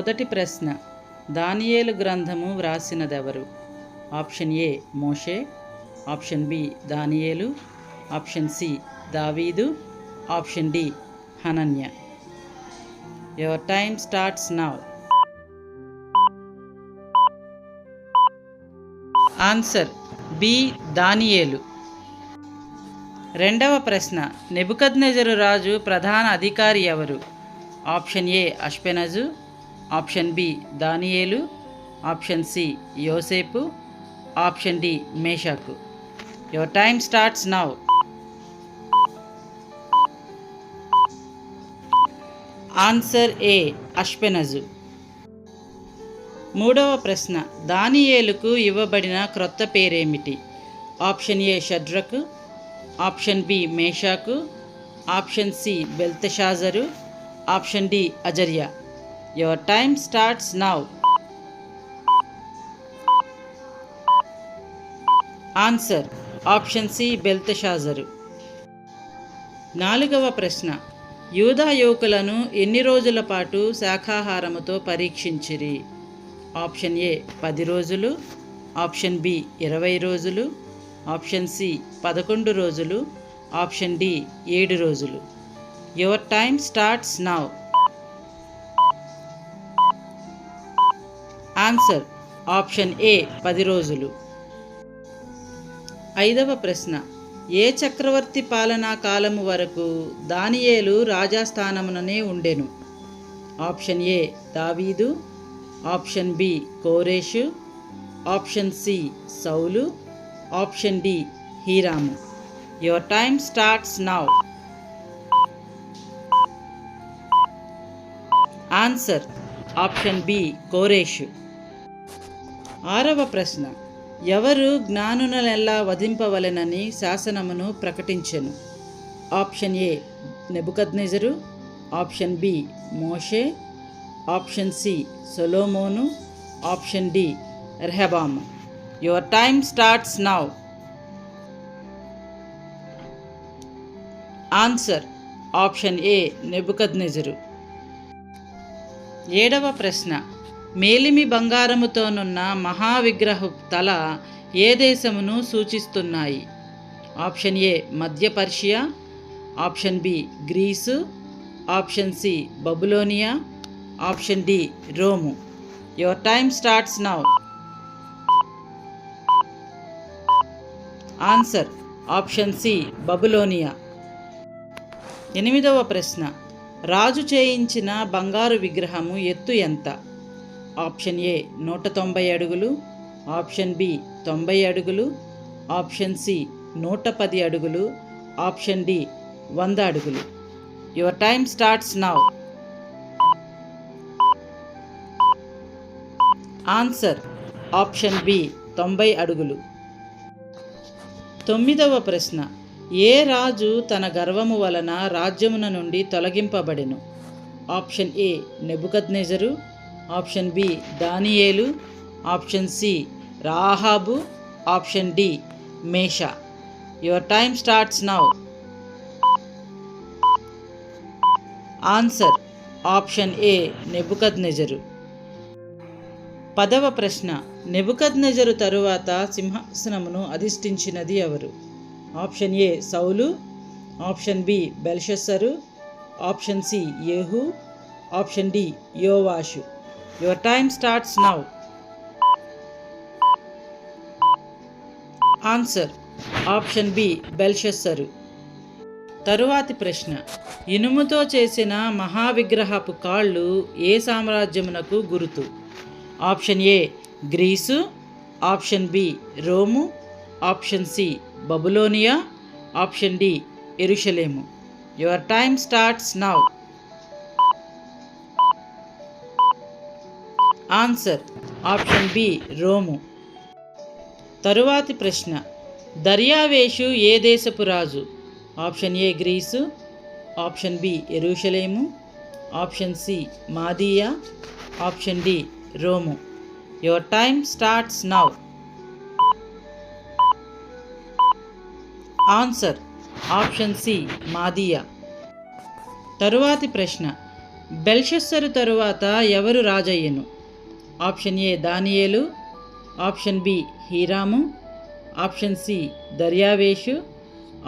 మొదటి ప్రశ్న, దానియేలు గ్రంథము వ్రాసినదెవరు? ఆప్షన్ ఏ మోషే, ఆప్షన్ బి దానియేలు, ఆప్షన్ సి దావీదు, ఆప్షన్ డి హనన్య. Your time starts now. Answer B దానియేలు. రెండవ ప్రశ్న, నెబుకద్నెజరు రాజు ప్రధాన అధికారి ఎవరు? ఆప్షన్ ఏ అష్పెనజు, ఆప్షన్ బి దానియేలు, ఆప్షన్ సి యోసేపు, ఆప్షన్ డి మేషాకు. Your time starts now. Answer A అష్పెనజు. మూడవ ప్రశ్న, దానియేలుకు ఇవ్వబడిన క్రొత్త పేరేమిటి? ఆప్షన్ ఏ షడ్రకు, ఆప్షన్ బి మేషాకు, ఆప్షన్ సి బెల్తెషాజరు, ఆప్షన్ డి అజర్యా. Your time starts now. Answer option C బెల్తెషాజరు. నాలుగవ ప్రశ్న, యూదా యువకులను ఎన్ని రోజుల పాటు శాకాహారముతో పరీక్షించిరి? ఆప్షన్ ఏ 10 రోజులు, ఆప్షన్ బి 20 రోజులు, ఆప్షన్ సి 11 రోజులు, ఆప్షన్ డి 7 రోజులు. Your time starts now. Answer option ఏ 10 రోజులు. ఐదవ ప్రశ్న, ఏ చక్రవర్తి పాలనా కాలము వరకు దానియేలు రాజాస్థానముననే ఉండెను? ఆప్షన్ ఏ దావీదు, ఆప్షన్ బి కోరేషు, ఆప్షన్ సి సౌలు, ఆప్షన్ డి హీరాము. Your time starts now. Answer option B కోరేషు. ఆరవ ప్రశ్న, ఎవరు జ్ఞానులనెల్లా వధింపవలెనని శాసనమును ప్రకటించెను? ఆప్షన్ ఏ నెబుకద్నెజరు, ఆప్షన్ బి మోషే, ఆప్షన్ సి సొలొమోను, ఆప్షన్ డి రెహబాము. Your time starts now. Answer option A నెబుకద్నెజరు. ఏడవ ప్రశ్న, మేలిమి బంగారముతోనున్న మహావిగ్రహపు తల ఏ దేశమును సూచిస్తున్నాయి? ఆప్షన్ ఏ మధ్య Persia, option B Greece, option C Babylonia, option D Rome. Your time starts now. Answer option C Babylonia. ఎనిమిదవ ప్రశ్న, రాజు చేయించిన బంగారు విగ్రహము ఎత్తు ఎంత? ఆప్షన్ ఏ 190 అడుగులు, ఆప్షన్ బి 90 అడుగులు, ఆప్షన్ సి 110 అడుగులు, ఆప్షన్ డి 100 అడుగులు. Your time starts now. Answer option B 90 అడుగులు. తొమ్మిదవ ప్రశ్న, ఏ రాజు తన గర్వము వలన రాజ్యమున నుండి తొలగింపబడెను? ఆప్షన్ ఏ నెబుకద్నెజరు, ఆప్షన్ బి దానియేలు, ఆప్షన్ సి రాహాబు, ఆప్షన్ డి మేషా. Your time starts now. Answer option A నెబుకద్నెజరు. పదవ ప్రశ్న, నెబుకద్నెజరు తరువాత సింహాసనమును అధిష్ఠించినది ఎవరు? ఆప్షన్ ఏ సౌలు, ఆప్షన్ బి బెల్షస్సరు, ఆప్షన్ సి యెహూ, ఆప్షన్ డి యోవాషు. Your time starts now. Answer option B బెల్షస్సరు. తరువాతి ప్రశ్న, ఇనుముతో చేసిన మహావిగ్రహపు కాళ్ళు ఏ సామ్రాజ్యమునకు గుర్తు? Option A Greece, option B Rome, option C Babylonia, option D యెరూషలేము. Your time starts now. Answer option B Rome. తరువాతి ప్రశ్న, దర్యావేషు ఏ దేశపు రాజు? Option A Greece, option B యెరూషలేము, ఆప్షన్ సి మాదియా, option D Rome. Your time starts now. Answer option C మాదియా. తరువాతి ప్రశ్న, బెల్షస్సరు తరువాత ఎవరు రాజయ్యెను? ఆప్షన్ ఏ దానియేలు, ఆప్షన్ బి హీరాము, ఆప్షన్ సి దర్యావేషు,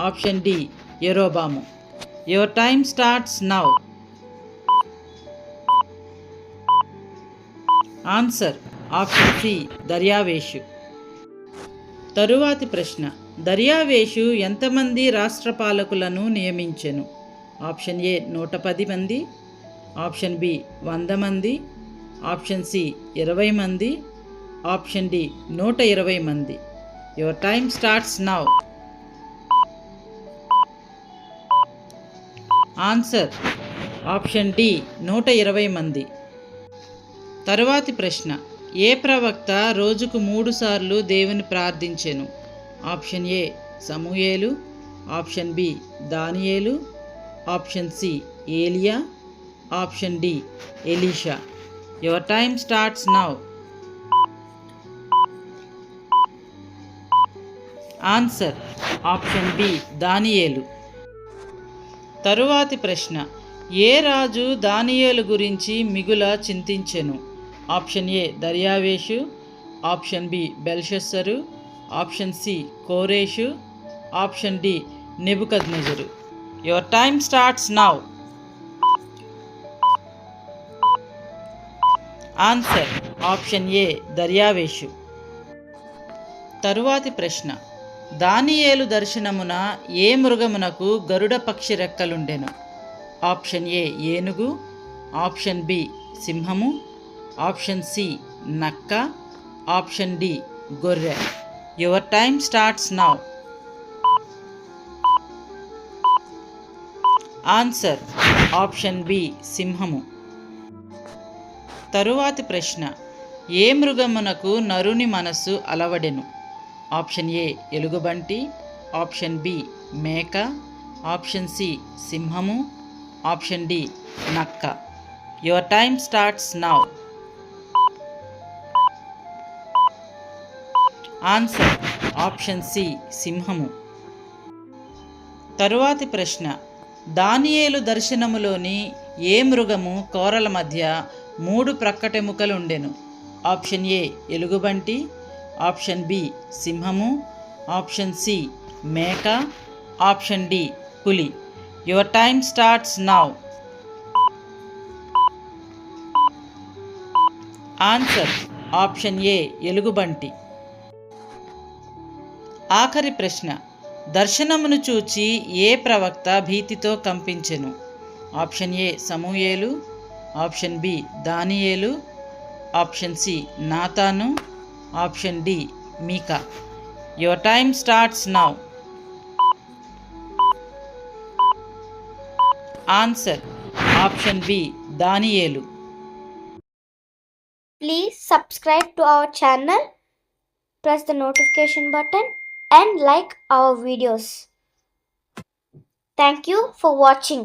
ఆప్షన్ డి యెరోబాము. Your time starts now. Answer option C దర్యావేషు. తరువాతి ప్రశ్న, దర్యావేషు ఎంతమంది రాష్ట్రపాలకులను నియమించెను? ఆప్షన్ ఏ 110 మంది, ఆప్షన్ బి 100 మంది, ఆప్షన్ సి 20 మంది, ఆప్షన్ డి 120 మంది. Your time starts now. Answer option D 120 మంది. తరువాతి ప్రశ్న, ఏ ప్రవక్త రోజుకు 3 సార్లు దేవుని ప్రార్థించెను? ఆప్షన్ ఏ సమూయేలు, ఆప్షన్ బి దానియేలు, ఆప్షన్ సి ఏలియా, ఆప్షన్ డి ఎలీషా. Your time starts now. Answer option B దానియేలు. తరువాతి ప్రశ్న, ఏ రాజు దానియేలు గురించి మిగుల చింతించెను? ఆప్షన్ ఏ దర్యావేషు, ఆప్షన్ బి బెల్షస్సరు, ఆప్షన్ సి కోరేషు, ఆప్షన్ డి నెబుకద్నెజరు. Your time starts now. Answer option A దర్యావేషు. తరువాతి ప్రశ్న, దానియేలు దర్శనమున ఏ మృగమునకు గరుడ పక్షి రెక్కలుండెను? ఆప్షన్ ఏ ఏనుగు, ఆప్షన్ బి సింహము, ఆప్షన్ సి నక్క, ఆప్షన్ డి గొర్రె. Your time starts now. Answer option B సింహము. తరువాతి ప్రశ్న, ఏ మృగమునకు నరుని మనస్సు అలవడెను? ఆప్షన్ ఏ ఎలుగుబంటి, ఆప్షన్ బి మేక, ఆప్షన్ సి సింహము, ఆప్షన్ డి నక్క. Your time starts now. Answer option C సింహము. తరువాతి ప్రశ్న, దానియేలు దర్శనములోని ఏ మృగము కోరల మధ్య 3 ప్రక్కటెముకలుండెను? ఆప్షన్ ఏ ఎలుగుబంటి, ఆప్షన్ బి సింహము, ఆప్షన్ సి మేక, ఆప్షన్ డి పులి. Your time starts now. Answer option A ఎలుగుబంటి. ఆఖరి ప్రశ్న, దర్శనమును చూచి ఏ ప్రవక్త భీతితో కంపించెను? ఆప్షన్ ఏ సమూయేలు, ఆప్షన్ బి దానియేలు, ఆప్షన్ సి నాతాను, ఆప్షన్ డి మీకా. Your time starts now. Answer option B దానియేలు. Please subscribe to our channel, press the notification button and like our videos. Thank you for watching.